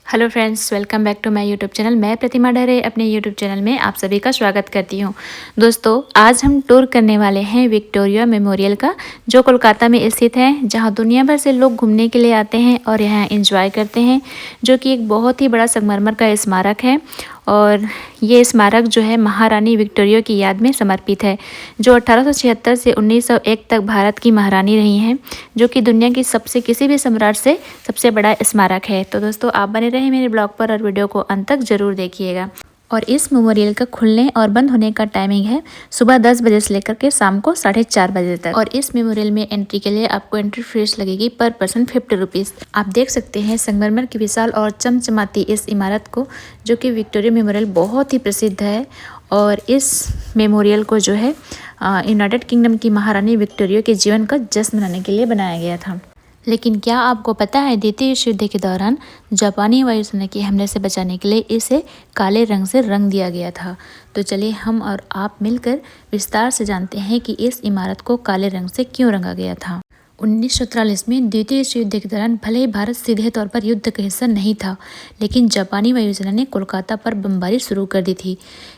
Hello friends, welcome back to my YouTube channel. मैं प्रतिमा डरे अपने यूट्यूब चैनल में आप सभी का स्वागत करती हूं। दोस्तों, आज हम टूर करने वाले हैं विक्टोरिया मेमोरियल का, जो कोलकाता में स्थित है, जहां दुनिया भर से लोग घूमने के लिए आते हैं और यहां एंजॉय करते हैं, जो कि एक बहुत ही बड़ा संगमरमर का स्मारक है। और ये स्मारक जो है महारानी विक्टोरिया की याद में समर्पित है, जो 1876 से 1901 तक भारत की महारानी रही हैं, जो कि दुनिया की किसी भी सम्राट से सबसे बड़ा स्मारक है। तो दोस्तों, आप बने रहे मेरे ब्लॉग पर और वीडियो को अंत तक जरूर देखिएगा। और इस मेमोरियल का खुलने और बंद होने का टाइमिंग है सुबह 10 बजे से लेकर के शाम को 4:30 बजे तक। और इस मेमोरियल में एंट्री के लिए आपको एंट्री फीस लगेगी पर पर्सन 50 रुपीज़। आप देख सकते हैं संगमरमर की विशाल और चमचमाती इस इमारत को, जो कि विक्टोरिया मेमोरियल बहुत ही प्रसिद्ध है। और इस मेमोरियल को जो है यूनाइटेड किंगडम की महारानी विक्टोरिया के जीवन का जश्न मनाने के लिए बनाया गया था। लेकिन क्या आपको पता है, द्वितीय विश्व युद्ध के दौरान जापानी वायुसेना के हमले से बचाने के लिए इसे काले रंग से रंग दिया गया था। तो चलिए हम और आप मिलकर विस्तार से जानते हैं कि इस इमारत को काले रंग से क्यों रंगा गया था। 1943 में द्वितीय विश्व युद्ध के दौरान भले ही भारत सीधे तौर पर युद्ध का हिस्सा नहीं था, लेकिन जापानी वायुसेना ने कोलकाता पर बमबारी शुरू कर दी थी।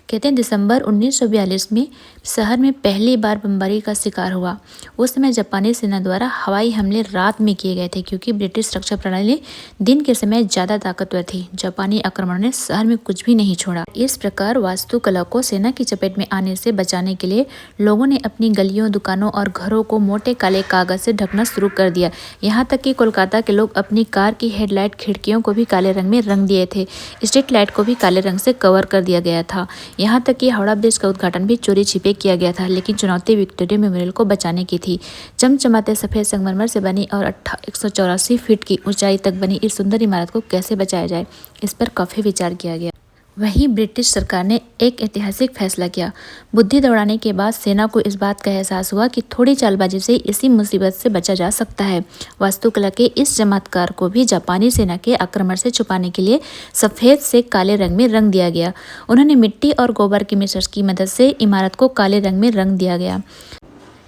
कहते हैं दिसंबर 1942 में शहर में पहली बार बमबारी का शिकार हुआ। उस समय जापानी सेना द्वारा हवाई हमले रात में किए गए थे, क्योंकि ब्रिटिश रक्षा प्रणाली दिन के समय ज़्यादा ताकतवर थी। जापानी आक्रमण ने शहर में कुछ भी नहीं छोड़ा। इस प्रकार वास्तुकला को सेना की चपेट में आने से बचाने के लिए लोगों ने अपनी गलियों, दुकानों और घरों को मोटे काले कागज से ढकना शुरू कर दिया। यहाँ तक कि कोलकाता के लोग अपनी कार की हेडलाइट, खिड़कियों को भी काले रंग में रंग दिए थे। स्ट्रीट लाइट को भी काले रंग से कवर कर दिया गया था। यहाँ तक कि हावड़ा ब्रिज का उद्घाटन भी चोरी छिपे किया गया था, लेकिन चुनौती विक्टोरिया मेमोरियल को बचाने की थी। चमचमाते सफ़ेद संगमरमर से बनी और 184 फीट की ऊंचाई तक बनी इस सुंदर इमारत को कैसे बचाया जाए, इस पर काफ़ी विचार किया गया। वहीं ब्रिटिश सरकार ने एक ऐतिहासिक फैसला किया। बुद्धि दौड़ाने के बाद सेना को इस बात का एहसास हुआ कि थोड़ी चालबाजी से इसी मुसीबत से बचा जा सकता है। वास्तुकला के इस चमत्कार को भी जापानी सेना के आक्रमण से छुपाने के लिए सफ़ेद से काले रंग में रंग दिया गया। उन्होंने मिट्टी और गोबर के मिश्रण की मदद से इमारत को काले रंग में रंग दिया गया।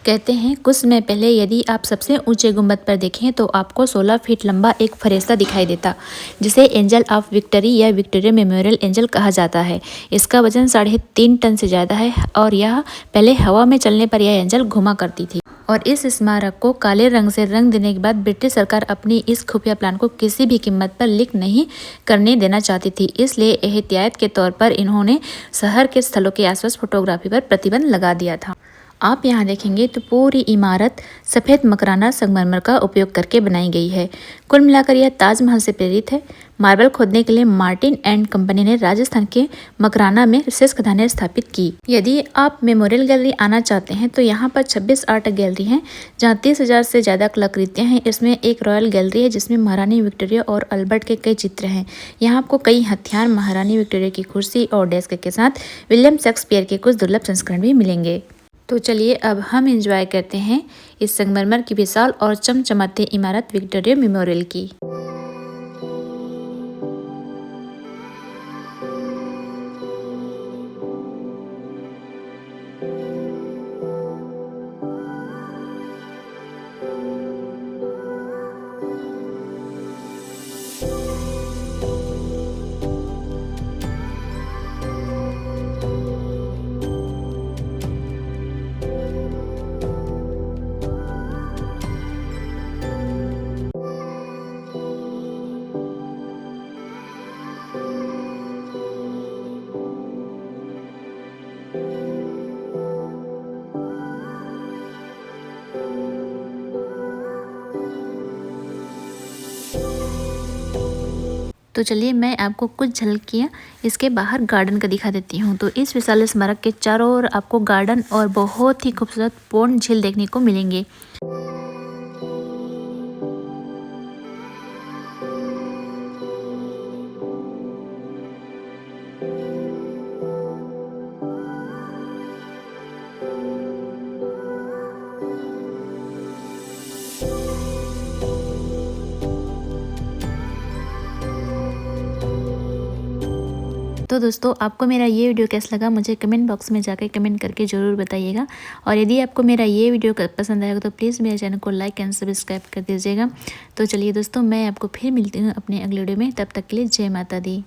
कहते हैं कुछ समय पहले यदि आप सबसे ऊंचे गुंबद पर देखें तो आपको 16 फीट लंबा एक फरिश्ता दिखाई देता, जिसे एंजल ऑफ विक्ट्री या विक्टोरिया मेमोरियल एंजल कहा जाता है। इसका वजन 3.5 टन से ज़्यादा है और यह पहले हवा में चलने पर यह एंजल घुमा करती थी। और इस स्मारक को काले रंग से रंग देने के बाद ब्रिटिश सरकार अपनी इस खुफिया प्लान को किसी भी कीमत पर लीक नहीं करने देना चाहती थी। इसलिए एहतियात के तौर पर इन्होंने शहर के स्थलों के आसपास फोटोग्राफी पर प्रतिबंध लगा दिया था। आप यहाँ देखेंगे तो पूरी इमारत सफ़ेद मकराना संगमरमर का उपयोग करके बनाई गई है। कुल मिलाकर यह ताजमहल से प्रेरित है। मार्बल खोदने के लिए मार्टिन एंड कंपनी ने राजस्थान के मकराना में विशेष खदानें स्थापित की। यदि आप मेमोरियल गैलरी आना चाहते हैं तो यहाँ पर 26 आर्ट गैलरी हैं, जहाँ 30,000 से ज़्यादा कलाकृतियाँ हैं। इसमें एक रॉयल गैलरी है जिसमें महारानी विक्टोरिया और अल्बर्ट के कई चित्र हैं। यहाँ आपको कई हथियार, महारानी विक्टोरिया की कुर्सी और डेस्क के साथ विलियम शेक्सपियर के कुछ दुर्लभ संस्करण भी मिलेंगे। तो चलिए अब हम एंजॉय करते हैं इस संगमरमर की विशाल और चमचमाती इमारत विक्टोरिया मेमोरियल की। तो चलिए मैं आपको कुछ झलकियाँ इसके बाहर गार्डन का दिखा देती हूँ। तो इस विशाल स्मारक के चारों ओर आपको गार्डन और बहुत ही खूबसूरत पौंड झील देखने को मिलेंगे। तो दोस्तों आपको मेरा ये वीडियो कैसा लगा मुझे कमेंट बॉक्स में जाकर कमेंट करके ज़रूर बताइएगा। और यदि आपको मेरा ये वीडियो पसंद आएगा तो प्लीज़ मेरे चैनल को लाइक एंड सब्सक्राइब कर दीजिएगा। तो चलिए दोस्तों मैं आपको फिर मिलती हूँ अपने अगले वीडियो में, तब तक के लिए जय माता दी।